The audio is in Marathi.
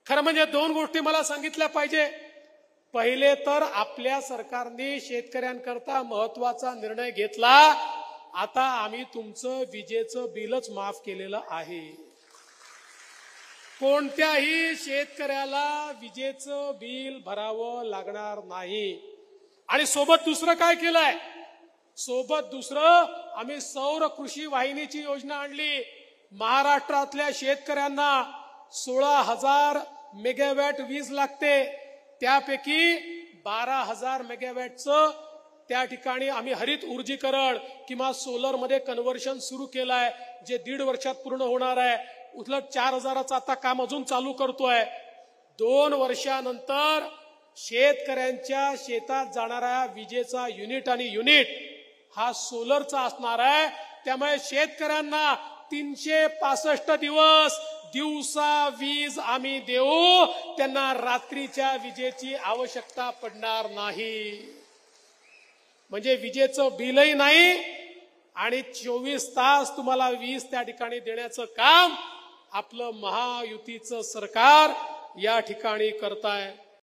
खरं म्हणजे दोन गोष्टी मला सांगितल्या पाहिजे. पहिले तर आपल्या सरकारने शेतकऱ्यांकरता महत्वाचा निर्णय घेतला. आता आम्ही तुमचं विजेचं बिलच माफ केलेलं आहे. कोणत्याही शेतकऱ्याला विजेचं बिल भरावं लागणार नाही. आणि सोबत दुसरं काय केलंय? सोबत दुसरं आम्ही सौर कृषी वाहिनीची योजना आणली. महाराष्ट्रातल्या शेतकऱ्यांना 16,000 मेगावॅट वीज लागते. त्यापैकी 12,000 मेगावॅटचं त्या ठिकाणी आम्ही हरित ऊर्जीकरण किंवा सोलर मध्ये कन्व्हर्शन सुरू केलंय, जे 1.5 वर्षात पूर्ण होणार आहे. उलट 4,000चं आता काम अजून चालू करतोय. 2 वर्षानंतर शेतकऱ्यांच्या शेतात जाणारा विजेचा युनिट हा सोलरचा असणार आहे. त्यामुळे शेतकऱ्यांना 365 दिवस दिवसा वीज आम्ही देऊ. त्यांना रात्रीच्या विजेची आवश्यकता पडणार नाही. म्हणजे विजेचं बिलही नाही आणि 24 तास तुम्हाला वीज त्या ठिकाणी देण्याचं काम आपलं महायुतीचं सरकार या ठिकाणी करताय.